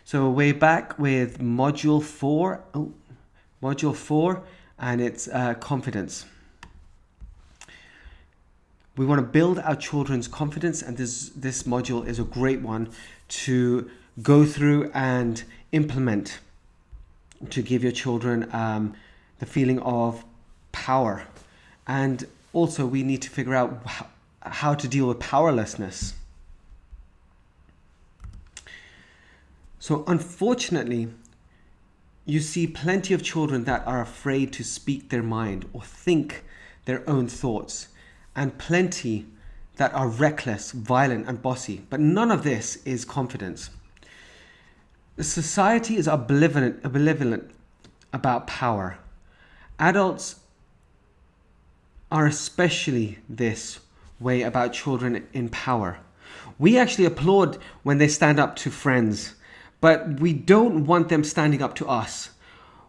So we're back with module 4. Module 4, and it's confidence. We want to build our children's confidence, and this module is a great one to go through and implement to give your children the feeling of power. And also we need to figure out how to deal with powerlessness. So unfortunately, you see plenty of children that are afraid to speak their mind or think their own thoughts, and plenty that are reckless, violent, and bossy. But none of this is confidence. The society is ambivalent about power. Adults are especially this way about children in power. We actually applaud when they stand up to friends, but we don't want them standing up to us.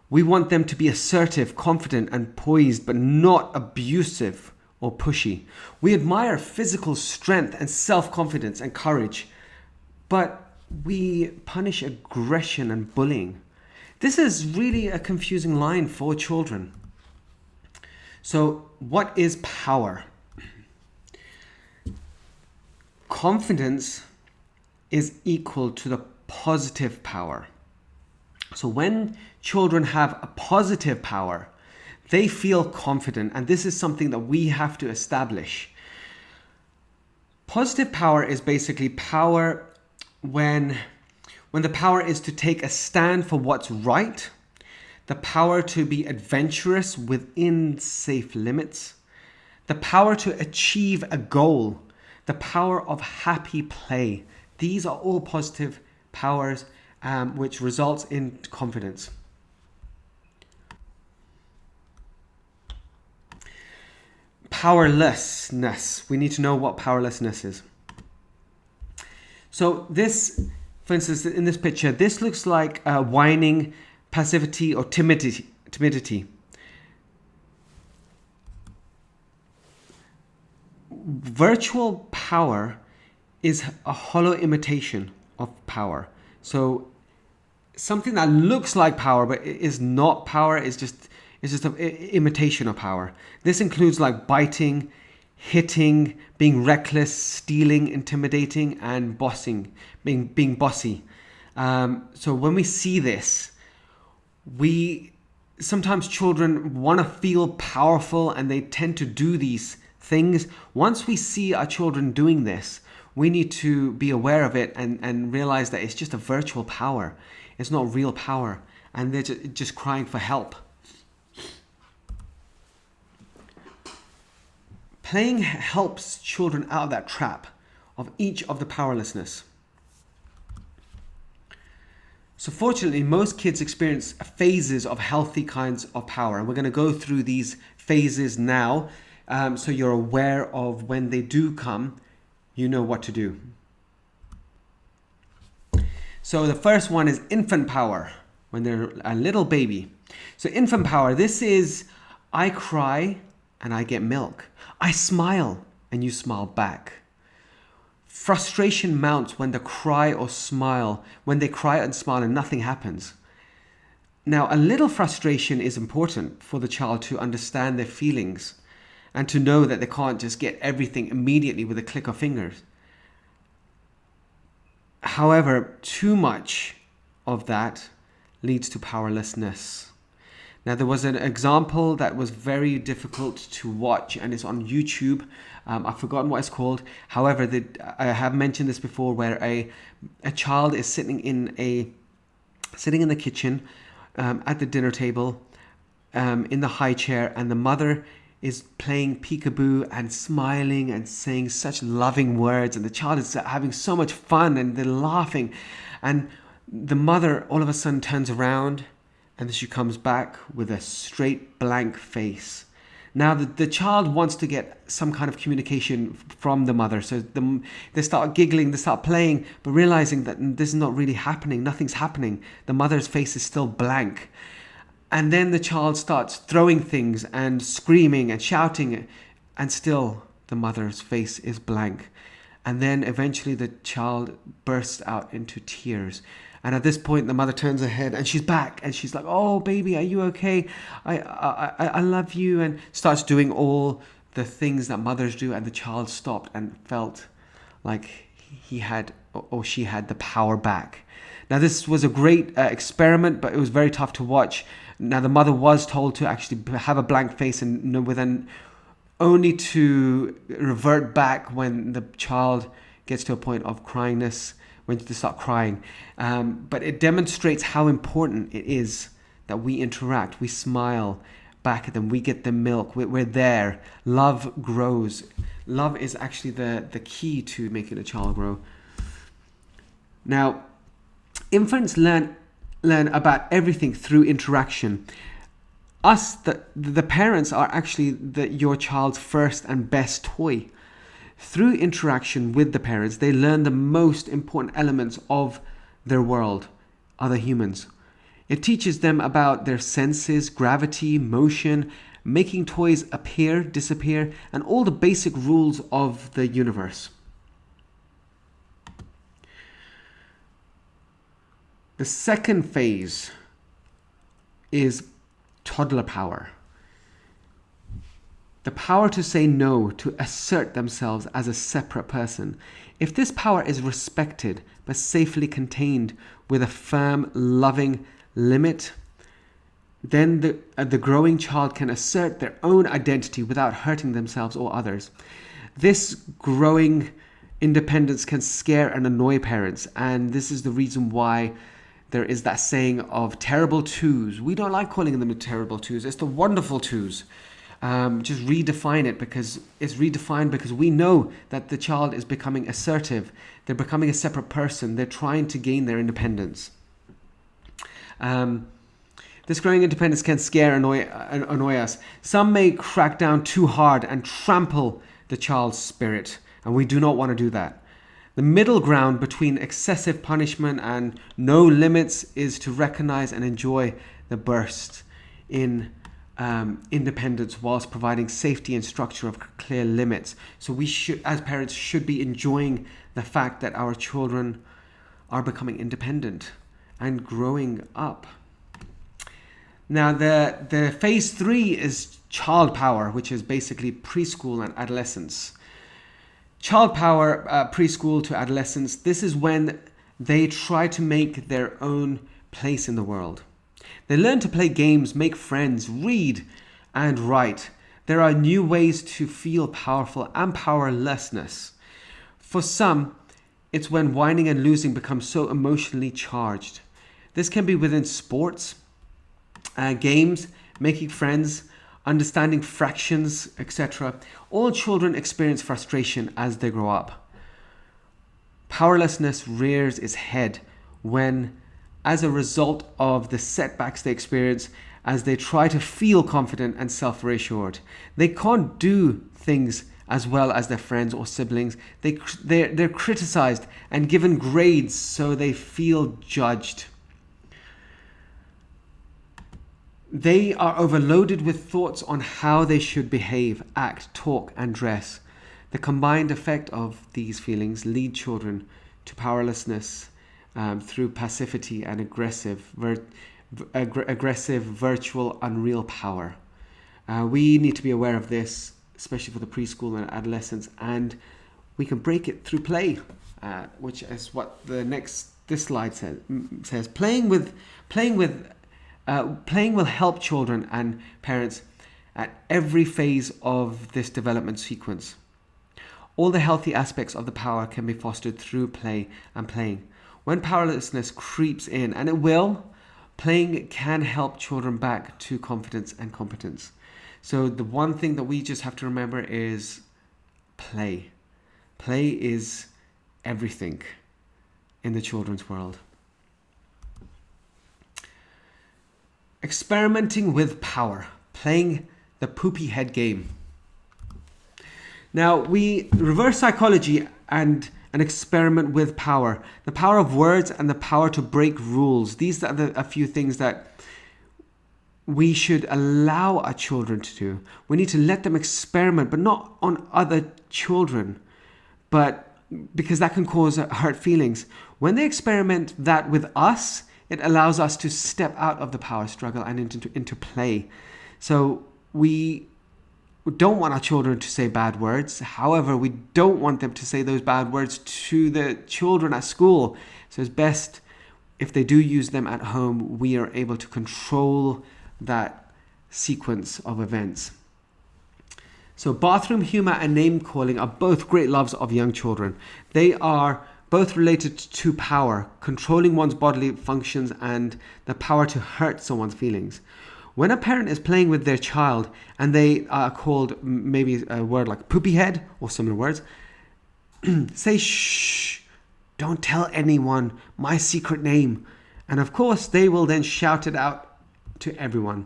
We want them to be assertive, confident, and poised, but not abusive or pushy. We admire physical strength and self-confidence and courage, but we punish aggression and bullying. This is really a confusing line for children. So, what is power? Confidence is equal to the positive power. So when children have a positive power, they feel confident, and this is something that we have to establish. Positive power is basically power when the power is to take a stand for what's right, the power to be adventurous within safe limits, the power to achieve a goal, the power of happy play. These are all positive powers which results in confidence. Powerlessness. We need to know what powerlessness is. So this, for instance, in this picture, this looks like whining, passivity, or timidity. Virtual power is a hollow imitation of power. So something that looks like power but is not power is just an imitation of power. This includes like biting, hitting, being reckless, stealing, intimidating, and being bossy. So when we see this, sometimes children want to feel powerful and they tend to do these things. Once we see our children doing this, we need to be aware of it and realize that it's just a virtual power. It's not real power, and they're just crying for help. Playing helps children out of that trap of each of the powerlessness. So fortunately, most kids experience phases of healthy kinds of power. And we're going to go through these phases now, so you're aware of when they do come, you know what to do. So the first one is infant power, when they're a little baby. So infant power, this is, I cry and I get milk. I smile and you smile back. Frustration mounts when they cry and smile and nothing happens. Now, a little frustration is important for the child to understand their feelings and to know that they can't just get everything immediately with a click of fingers. However, too much of that leads to powerlessness. Now, there was an example that was very difficult to watch, and it's on YouTube. I've forgotten what it's called. However, I have mentioned this before, where a child is sitting in the kitchen at the dinner table in the high chair, and the mother is playing peekaboo and smiling and saying such loving words, and the child is having so much fun and they're laughing, and the mother all of a sudden turns around and she comes back with a straight blank face. Now the child wants to get some kind of communication from the mother, so they start giggling, they start playing, but realizing that this is not really happening, nothing's happening. The mother's face is still blank. And then the child starts throwing things and screaming and shouting, and still the mother's face is blank. And then eventually the child bursts out into tears. And at this point, the mother turns her head and she's back and she's like, "Oh, baby, are you okay? I love you," and starts doing all the things that mothers do. And the child stopped and felt like he had or she had the power back. Now, this was a great experiment, but it was very tough to watch. Now, the mother was told to actually have a blank face and only to revert back when the child gets to a point of cryingness, when to start crying. But it demonstrates how important it is that we interact, we smile back at them, we get the milk, we're there. Love grows. Love is actually the key to making a child grow. Now, infants learn about everything through interaction. Us, the parents, are actually your child's first and best toy. Through interaction with the parents, they learn the most important elements of their world, other humans. It teaches them about their senses, gravity, motion, making toys appear, disappear, and all the basic rules of the universe. The second phase is toddler power. The power to say no, to assert themselves as a separate person. If this power is respected but safely contained with a firm, loving limit, then the growing child can assert their own identity without hurting themselves or others. This growing independence can scare and annoy parents, and this is the reason why there is that saying of terrible twos. We don't like calling them the terrible twos. It's the wonderful twos. Just redefine it, because it's redefined because we know that the child is becoming assertive. They're becoming a separate person. They're trying to gain their independence. This growing independence can scare and annoy us. Some may crack down too hard and trample the child's spirit, and we do not want to do that. The middle ground between excessive punishment and no limits is to recognize and enjoy the burst in independence whilst providing safety and structure of clear limits. So we should, as parents, should be enjoying the fact that our children are becoming independent and growing up. Now, the phase 3 is child power, which is basically preschool and adolescence. Child power, preschool to adolescence, this is when they try to make their own place in the world. They learn to play games, make friends, read, and write. There are new ways to feel powerful and powerlessness. For some, it's when winning and losing become so emotionally charged. This can be within sports, games, making friends, understanding fractions, etc. All children experience frustration as they grow up. Powerlessness rears its head when, as a result of the setbacks they experience, as they try to feel confident and self-reassured. They can't do things as well as their friends or siblings. They're criticized and given grades, so they feel judged. They are overloaded with thoughts on how they should behave, act, talk, and dress. The combined effect of these feelings lead children to powerlessness through passivity and aggressive, virtual, unreal power. We need to be aware of this, especially for the preschool and adolescents, and we can break it through play, which is what this slide says. Playing will help children and parents at every phase of this development sequence. All the healthy aspects of the power can be fostered through play and playing. When powerlessness creeps in, and it will, playing can help children back to confidence and competence. So the one thing that we just have to remember is play. Play is everything in the children's world. Experimenting with power, playing the poopy head game. Now, we reverse psychology and an experiment with power. The power of words and the power to break rules. These are a few things that we should allow our children to do. We need to let them experiment, but not on other children, but because that can cause hurt feelings. When they experiment that with us, it allows us to step out of the power struggle and into play. So we don't want our children to say bad words. However, we don't want them to say those bad words to the children at school. So it's best if they do use them at home, we are able to control that sequence of events. So bathroom humor and name calling are both great loves of young children. They are both related to power, controlling one's bodily functions and the power to hurt someone's feelings. When a parent is playing with their child and they are called maybe a word like poopy head or similar words, say shh, don't tell anyone my secret name. And of course, they will then shout it out to everyone.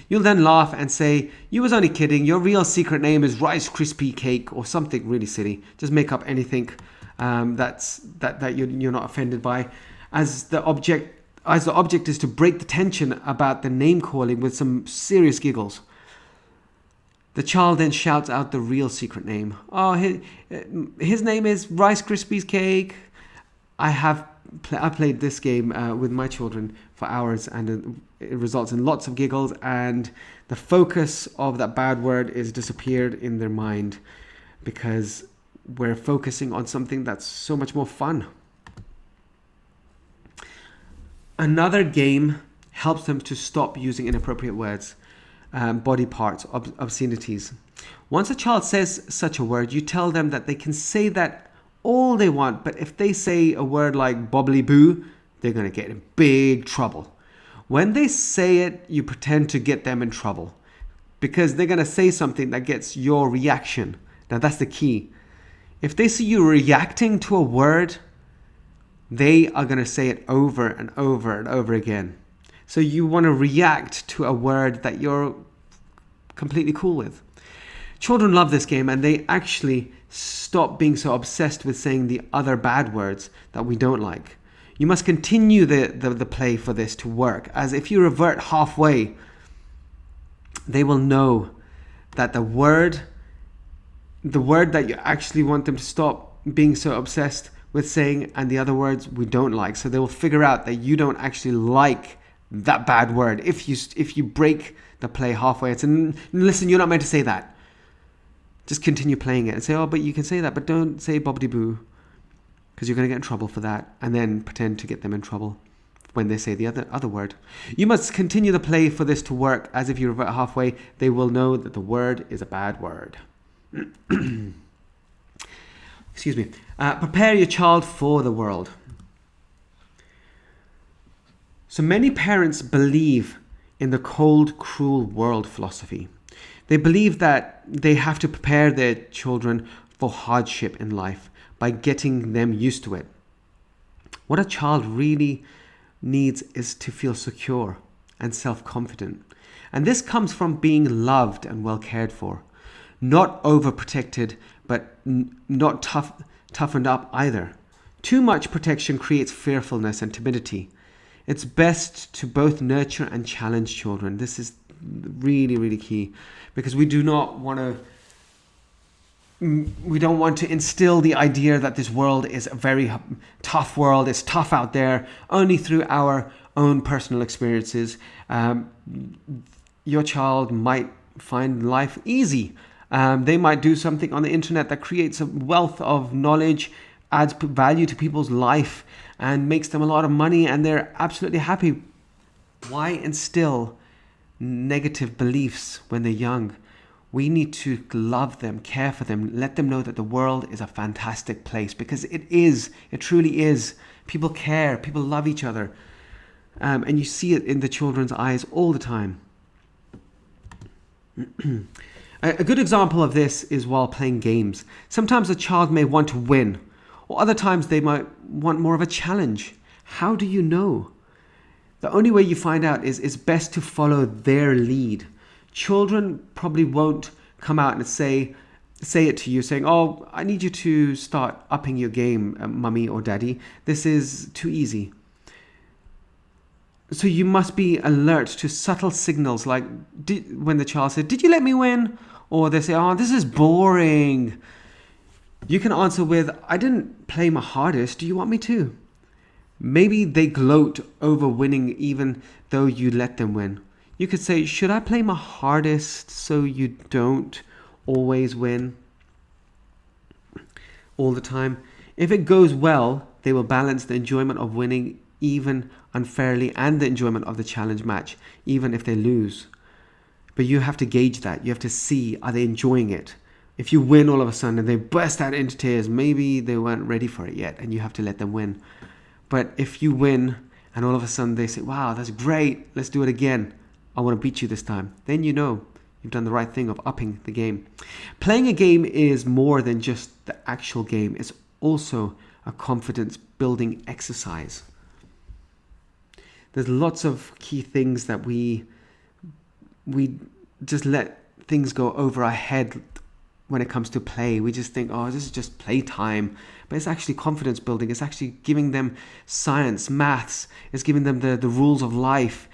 You'll then laugh and say, you was only kidding, your real secret name is Rice Krispie Cake or something really silly. Just make up anything that you're not offended by. As the object is to break the tension about the name calling with some serious giggles. The child then shouts out the real secret name. Oh, his name is Rice Krispies Cake. I played this game with my children for hours, and it results in lots of giggles, and the focus of that bad word is disappeared in their mind because we're focusing on something that's so much more fun. Another game helps them to stop using inappropriate words, body parts, obscenities. Once a child says such a word, you tell them that they can say that all they want, but if they say a word like bobbly boo, they're going to get in big trouble. When they say it, you pretend to get them in trouble because they're going to say something that gets your reaction. Now that's the key. If they see you reacting to a word, they are going to say it over and over and over again. So you want to react to a word that you're completely cool with. Children love this game, and they actually stop being so obsessed with saying the other bad words that we don't like. You must continue the play for this to work, as if you revert halfway, they will know that the word that you actually want them to stop being so obsessed with saying and the other words we don't like. So they will figure out that you don't actually like that bad word. If you break the play halfway, it's listen, you're not meant to say that. Just continue playing it and say, oh, but you can say that, but don't say bobbity boo, because you're going to get in trouble for that, and then pretend to get them in trouble when they say the other word. You must continue the play for this to work, as if you revert halfway, they will know that the word is a bad word. Excuse me. Prepare your child for the world. So many parents believe in the cold, cruel world philosophy. They believe that they have to prepare their children for hardship in life by getting them used to it. What a child really needs is to feel secure and self-confident. And this comes from being loved and well cared for. Not overprotected, but not toughened up either. Too much protection creates fearfulness and timidity. It's best to both nurture and challenge children. This is really, really key, because we don't want to instill the idea that this world is a very tough world. It's tough out there only through our own personal experiences. Your child might find life easy. They might do something on the internet that creates a wealth of knowledge, adds value to people's life, and makes them a lot of money, and they're absolutely happy. Why instill negative beliefs when they're young? We need to love them, care for them, let them know that the world is a fantastic place, because it is. It truly is. People care. People love each other. And you see it in the children's eyes all the time. A good example of this is while playing games. Sometimes a child may want to win, or other times they might want more of a challenge. How do you know? The only way you find out is best to follow their lead. Children probably won't come out and say it to you saying, oh, I need you to start upping your game, mummy or daddy. This is too easy. So you must be alert to subtle signals like when the child says, did you let me win? Or they say, oh, this is boring. You can answer with, I didn't play my hardest. Do you want me to? Maybe they gloat over winning even though you let them win. You could say, should I play my hardest so you don't always win all the time? If it goes well, they will balance the enjoyment of winning even unfairly and the enjoyment of the challenge match, even if they lose. But you have to gauge that. You have to see, are they enjoying it? If you win all of a sudden and they burst out into tears, maybe they weren't ready for it yet and you have to let them win. But if you win and all of a sudden they say, wow, that's great, let's do it again. I want to beat you this time. Then you know you've done the right thing of upping the game. Playing a game is more than just the actual game. It's also a confidence building exercise. There's lots of key things that we just let things go over our head when it comes to play. We just think, oh, this is just playtime. But it's actually confidence building. It's actually giving them science, maths. It's giving them the rules of life,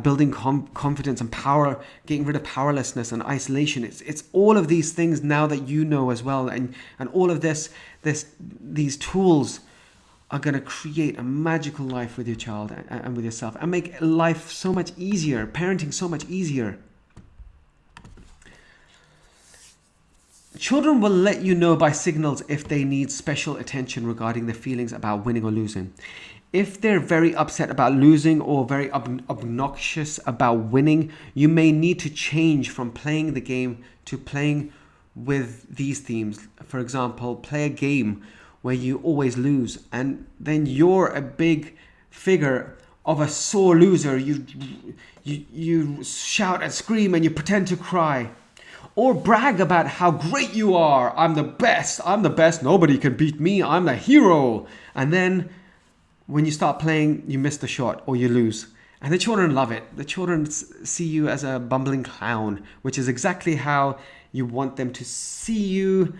building confidence and power, getting rid of powerlessness and isolation. It's all of these things now that you know as well. And all of these tools are going to create a magical life with your child and with yourself and make life so much easier, parenting so much easier. Children will let you know by signals if they need special attention regarding their feelings about winning or losing. If they're very upset about losing or very obnoxious about winning, you may need to change from playing the game to playing with these themes. For example, play a game where you always lose and then you're a big figure of a sore loser. You shout and scream and you pretend to cry. Or brag about how great you are. I'm the best. Nobody can beat me. I'm the hero. And then when you start playing, you miss the shot or you lose. And the children love it. The children see you as a bumbling clown, which is exactly how you want them to see you,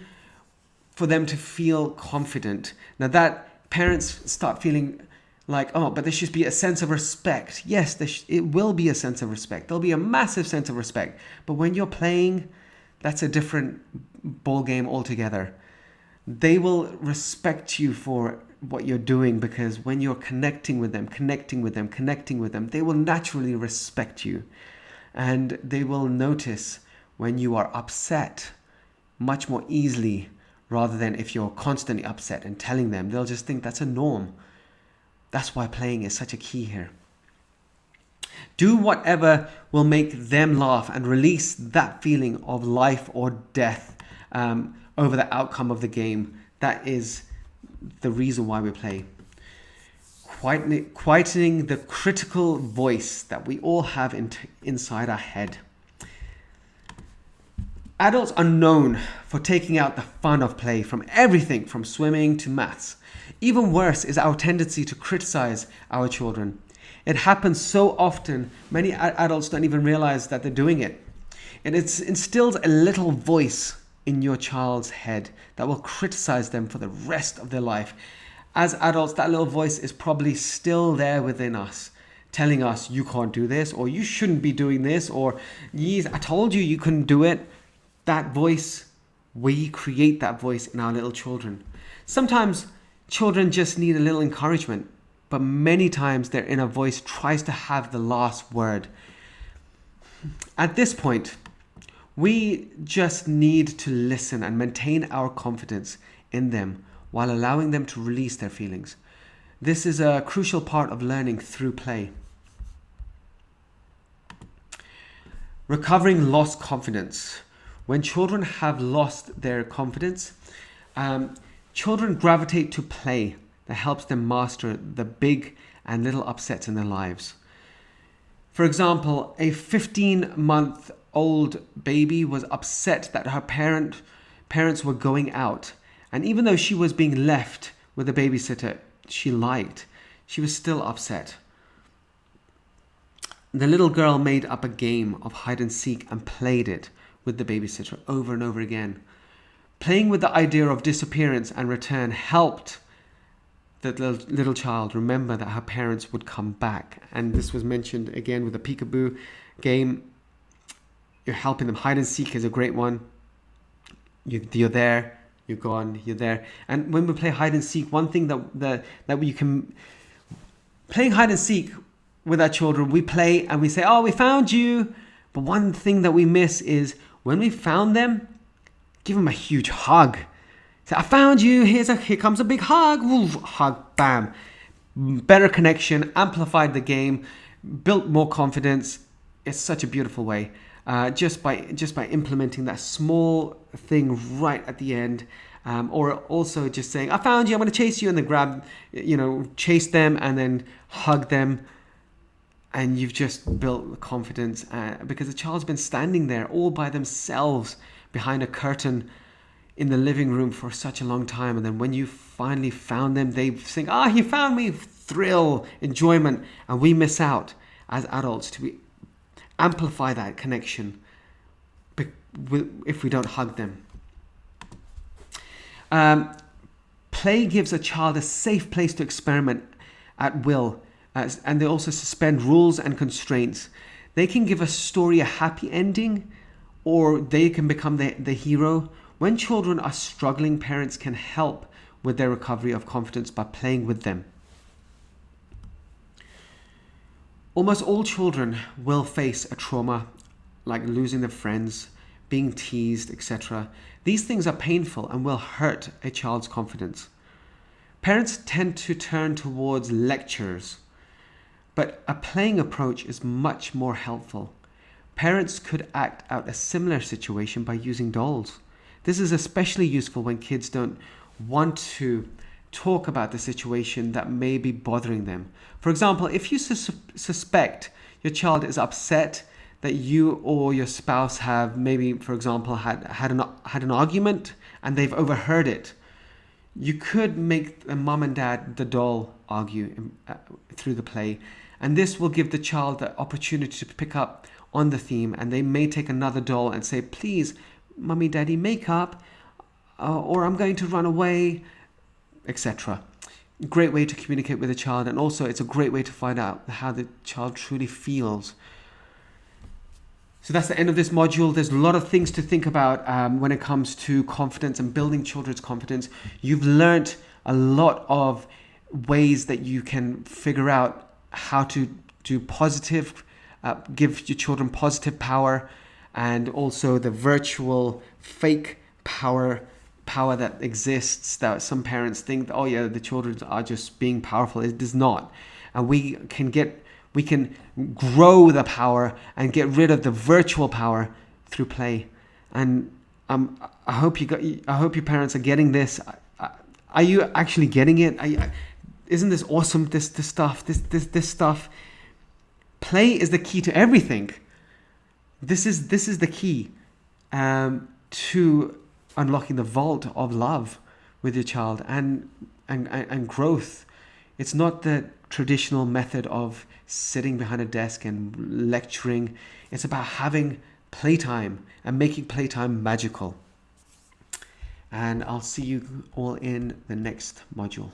for them to feel confident. Now that parents start feeling like, oh, but there should be a sense of respect. Yes, it will be a sense of respect. There'll be a massive sense of respect. But when you're playing, that's a different ball game altogether. They will respect you for what you're doing because when you're connecting with them, they will naturally respect you. And they will notice when you are upset much more easily rather than if you're constantly upset and telling them. They'll just think that's a norm. That's why playing is such a key here. Do whatever will make them laugh and release that feeling of life or death over the outcome of the game. That is the reason why we play. Quietening the critical voice that we all have inside our head. Adults are known for taking out the fun of play from everything from swimming to maths. Even worse is our tendency to criticize our children. It happens so often, many adults don't even realize that they're doing it. And it instills a little voice in your child's head that will criticize them for the rest of their life. As adults, that little voice is probably still there within us, telling us, you can't do this, or you shouldn't be doing this, or, yes, I told you you couldn't do it. That voice, we create that voice in our little children. Sometimes children just need a little encouragement, but many times their inner voice tries to have the last word. At this point, we just need to listen and maintain our confidence in them while allowing them to release their feelings. This is a crucial part of learning through play. Recovering lost confidence. When children have lost their confidence, children gravitate to play that helps them master the big and little upsets in their lives. For example, a 15-month-old baby was upset that her parents were going out. And even though she was being left with a babysitter she liked, she was still upset. The little girl made up a game of hide and seek and played it with the babysitter over and over again. Playing with the idea of disappearance and return helped the little child remember that her parents would come back. And this was mentioned again with the peekaboo game. You're helping them. Hide and seek is a great one. You're there. you're gone, you're there. And when we play hide and seek, one thing that we can, playing hide and seek with our children, we play and we say, oh, we found you. But one thing that we miss is when we found them, give them a huge hug. Say, I found you, here comes a big hug. Woo, hug, bam. Better connection, amplified the game, built more confidence. It's such a beautiful way. Just by implementing that small thing right at the end, or also just saying, I found you, I'm going to chase you, and then chase them and then hug them. And you've just built confidence because the child's been standing there all by themselves behind a curtain in the living room for such a long time. And then when you finally found them, they think, you found me, thrill, enjoyment. And we miss out as adults to amplify that connection if we don't hug them. Play gives a child a safe place to experiment at will. And they also suspend rules and constraints. They can give a story a happy ending, or they can become the hero. When children are struggling, parents can help with their recovery of confidence by playing with them. Almost all children will face a trauma, like losing their friends, being teased, etc. These things are painful and will hurt a child's confidence. Parents tend to turn towards lectures, but a playing approach is much more helpful. Parents could act out a similar situation by using dolls. This is especially useful when kids don't want to talk about the situation that may be bothering them. For example, if you suspect your child is upset that you or your spouse have maybe, for example, had an argument and they've overheard it, you could make the mom and dad, the doll, argue through the play. And this will give the child the opportunity to pick up on the theme, and they may take another doll and say, please, mommy, daddy, make up, or I'm going to run away, etc. Great way to communicate with a child, and also it's a great way to find out how the child truly feels. So that's the end of this module. There's a lot of things to think about when it comes to confidence and building children's confidence. You've learned a lot of ways that you can figure out how to do positive, give your children positive power, and also the virtual fake power that exists, that some parents think, oh yeah, the children are just being powerful. It is not. And we can grow the power and get rid of the virtual power through play. And I hope your parents are getting this. Are you actually getting it? Isn't this awesome? This stuff. Play is the key to everything. This is the key to unlocking the vault of love with your child and growth. It's not the traditional method of sitting behind a desk and lecturing. It's about having playtime and making playtime magical. And I'll see you all in the next module.